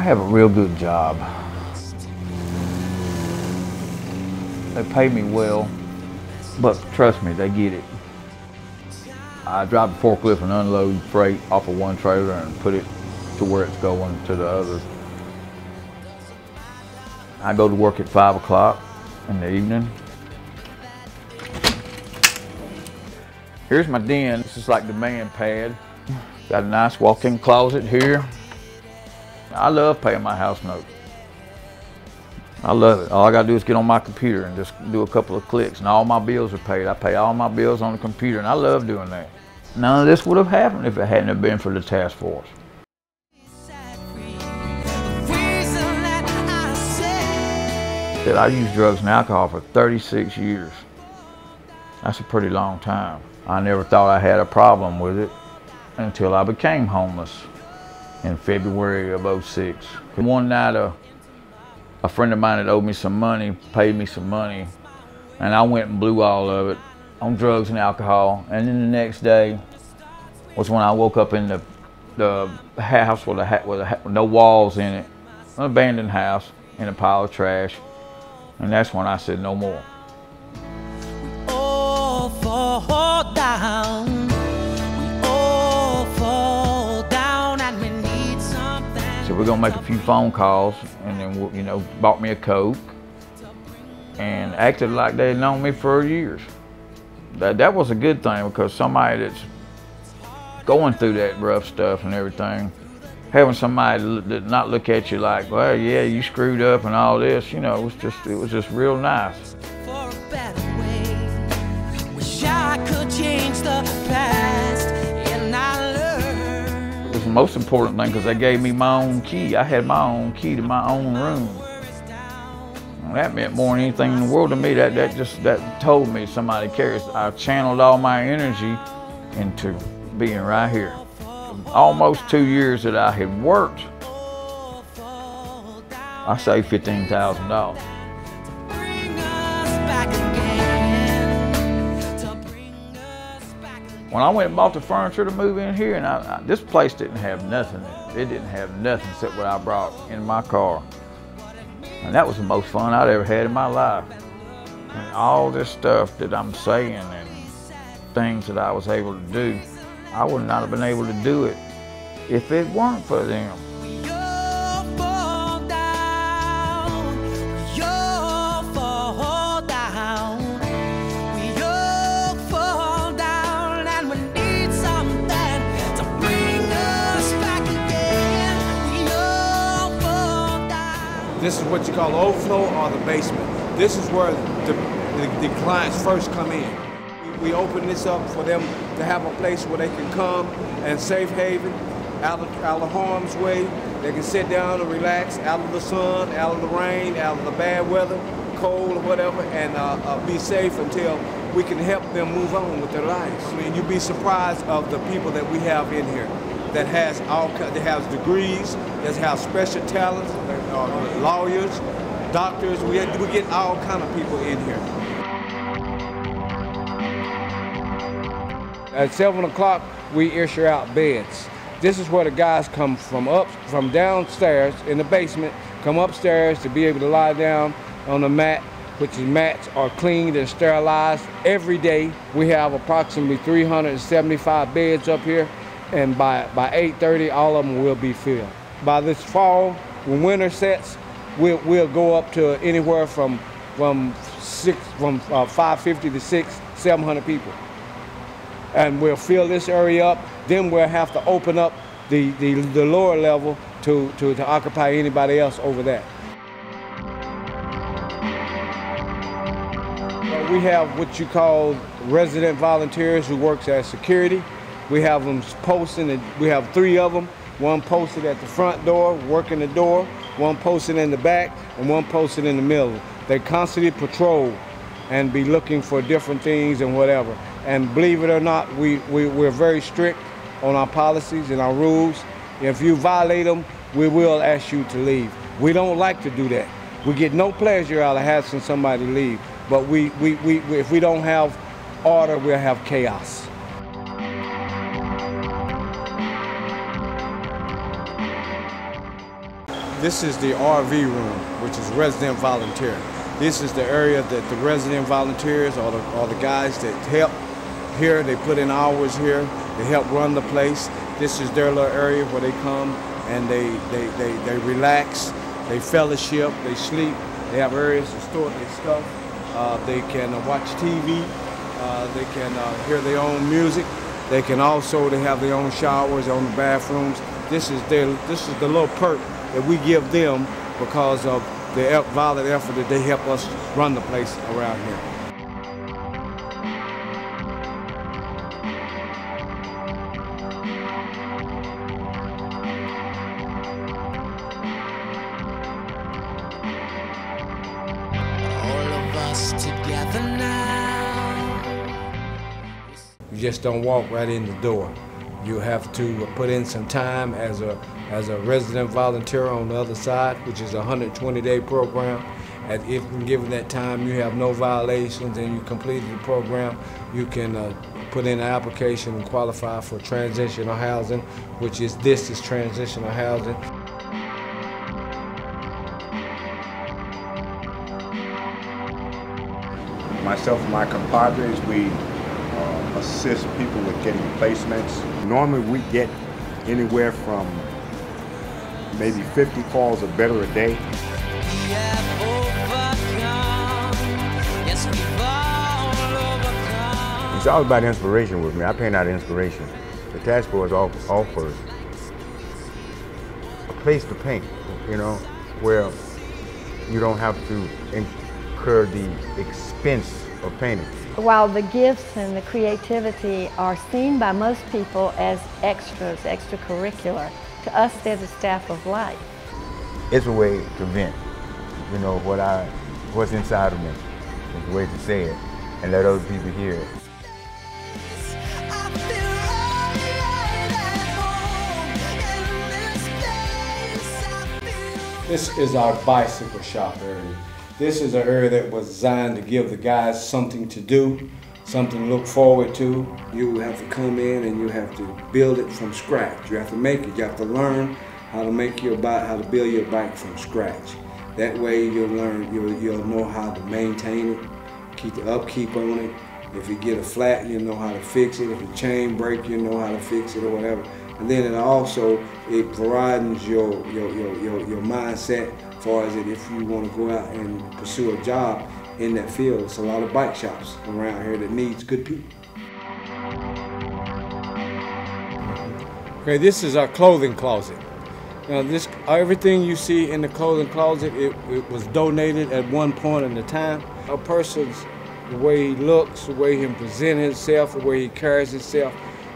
have a real good job. They pay me well, but trust me, they get it. I drive a forklift and unload freight off of one trailer and put it to where it's going to the other. I go to work at 5 o'clock in the evening. Here's my den. This is like the man pad. Got a nice walk-in closet here. I love paying my house note. I love it. All I gotta do is get on my computer and just do a couple of clicks and all my bills are paid. I pay all my bills on the computer and I love doing that. None of this would have happened if it hadn't have been for the task force. I used drugs and alcohol for 36 years. That's a pretty long time. I never thought I had a problem with it until I became homeless in February of '06. One night a friend of mine that owed me some money, paid me some money, and I went and blew all of it on drugs and alcohol. And then the next day was when I woke up in the house with no walls in it, an abandoned house in a pile of trash. And that's when I said no more. We all fall down. We all fall down and we need something. So we're gonna make a few phone calls and then, you know, bought me a Coke and acted like they had known me for years. That was a good thing, because somebody that's going through that rough stuff and everything, having somebody that not look at you like, well, yeah, you screwed up and all this, you know, it was just real nice. For a better way, wish I could change the past, and I learned. It was the most important thing because they gave me my own key. I had my own key to my own room. And that meant more than anything in the world to me. That told me somebody cares. I channeled all my energy into being right here. Almost 2 years that I had worked, I saved $15,000. When I went and bought the furniture to move in here, and this place didn't have nothing in it. It didn't have nothing except what I brought in my car. And that was the most fun I'd ever had in my life. And all this stuff that I'm saying and things that I was able to do, I would not have been able to do it if it weren't for them. We all fall down. We all fall down. We all fall down, and we need something to bring us back again. We all fall down. This is what you call the overflow or the basement. This is where the clients first come in. We open this up for them to have a place where they can come and safe haven, out of harm's way. They can sit down and relax, out of the sun, out of the rain, out of the bad weather, cold or whatever, and be safe until we can help them move on with their lives. I mean, you'd be surprised of the people that we have in here that has degrees, that have special talents, lawyers, doctors. We get all kind of people in here. At 7 o'clock, we issue out beds. This is where the guys come from downstairs in the basement, come upstairs to be able to lie down on the mat, which is mats are cleaned and sterilized every day. We have approximately 375 beds up here, and by 8:30, all of them will be filled. By this fall, when winter sets, we'll go up to anywhere from 550 to 700 people. And we'll fill this area up. Then we'll have to open up the lower level to occupy anybody else over that. We have what you call resident volunteers who works as security. We have them posting, and we have 3 of them. One posted at the front door, working the door, one posted in the back, and one posted in the middle. They constantly patrol and be looking for different things and whatever. And believe it or not, we're very strict on our policies and our rules. If you violate them, we will ask you to leave. We don't like to do that. We get no pleasure out of having somebody leave. But if we don't have order, we'll have chaos. This is the RV room, which is resident volunteer. This is the area that the resident volunteers or the guys that help here, they put in hours here, they help run the place. This is their little area where they come and they relax, they fellowship, they sleep. They have areas to store their stuff. They can watch TV. They can hear their own music. They can also, they have their own showers, own bathrooms. This is the little perk that we give them because of the violent effort that they help us run the place around here. Together now. You just don't walk right in the door. You have to put in some time as a resident volunteer on the other side, which is a 120-day program. And if given that time you have no violations and you completed the program, you can put in an application and qualify for transitional housing, which is transitional housing. Myself and my compadres, we assist people with getting placements. Normally we get anywhere from maybe 50 calls or better a day. It's all about inspiration with me. I paint out inspiration. The task force offers a place to paint, you know, where you don't have to incur the expense of painting. While the gifts and the creativity are seen by most people as extras, extracurricular, to us they're the staff of life. It's a way to vent, you know, what's inside of me. It's a way to say it and let other people hear it. This is our bicycle shop area. This is an area that was designed to give the guys something to do, something to look forward to. You have to come in and you have to build it from scratch. You have to make it. You have to learn how to make your bike, how to build your bike from scratch. That way you'll learn, you'll know how to maintain it, keep the upkeep on it. If you get a flat, you know how to fix it. If the chain break, you know how to fix it or whatever. And then it broadens your mindset as far as if you want to go out and pursue a job in that field. There's a lot of bike shops around here that needs good people. Okay, this is our clothing closet. Now everything you see in the clothing closet, it was donated at one point in the time. A person's, the way he looks, the way he presents himself, the way he carries himself,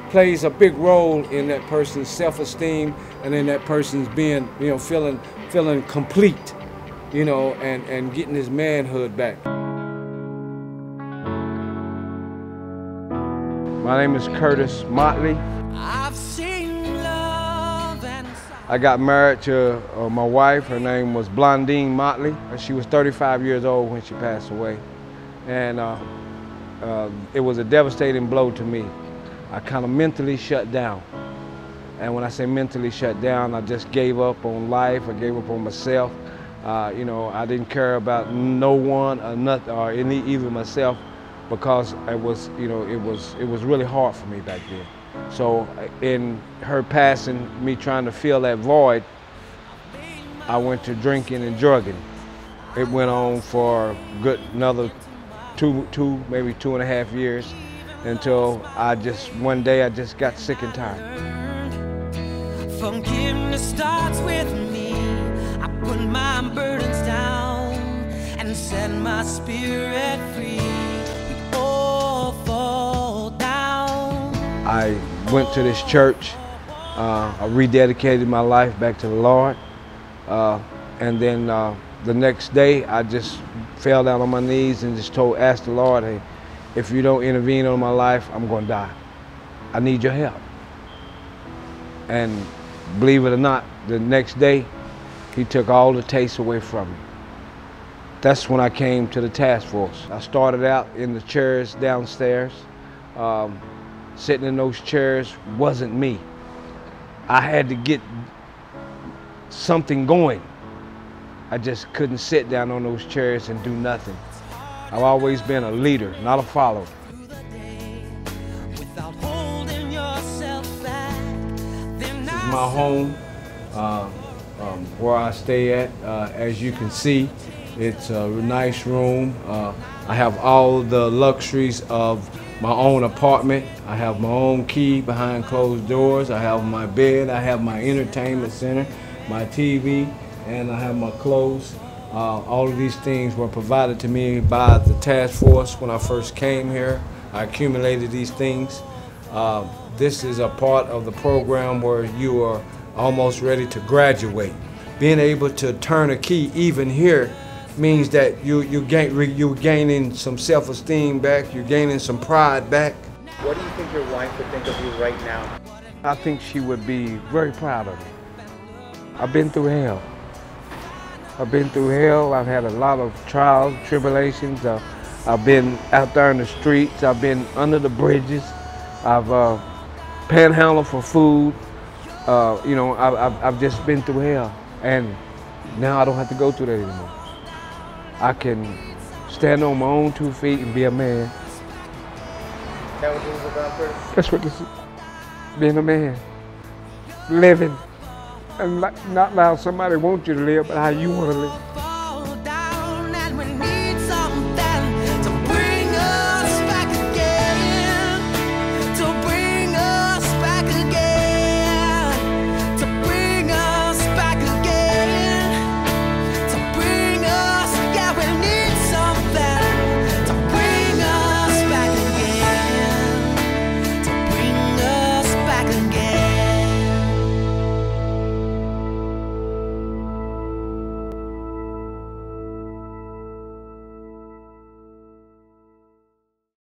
plays a big role in that person's self-esteem and in that person's being, you know, feeling complete, you know, and getting his manhood back. My name is Curtis Motley. I've seen love and I got married to my wife. Her name was Blondine Motley. She was 35 years old when she passed away. And it was a devastating blow to me. I kind of mentally shut down. And when I say mentally shut down, I just gave up on life. I gave up on myself. You know, I didn't care about no one or nothing, or even myself, because it was, you know, it was really hard for me back then. So in her passing, me trying to fill that void, I went to drinking and drugging. It went on for good another maybe 2.5 years, until one day I just got sick and tired. forgiveness starts with me. I put my burdens down and set my spirit free. We all fall down. I went to this church. I rededicated my life back to the Lord. And then the next day, I just fell down on my knees and just asked the Lord, hey, if you don't intervene on my life, I'm going to die. I need your help. And believe it or not, the next day, he took all the taste away from me. That's when I came to the task force. I started out in the chairs downstairs. Sitting in those chairs wasn't me. I had to get something going. I just couldn't sit down on those chairs and do nothing. I've always been a leader, not a follower. Without holding yourself back, then This is my home, where I stay at. As you can see, it's a nice room. I have all the luxuries of my own apartment. I have my own key behind closed doors. I have my bed. I have my entertainment center, my TV, and I have my clothes. All of these things were provided to me by the task force when I first came here. I accumulated these things. This is a part of the program where you are almost ready to graduate. Being able to turn a key even here means that you're gaining some self-esteem back, you're gaining some pride back. What do you think your wife would think of you right now? I think she would be very proud of me. I've been through hell. I've been through hell. I've had a lot of trials, tribulations. I've been out there in the streets. I've been under the bridges. I've panhandled for food. You know, I've just been through hell. And now I don't have to go through that anymore. I can stand on my own 2 feet and be a man. Is that what this is about, Curtis? That's what this is. Being a man. Living. And not how somebody wants you to live, but how you want to live.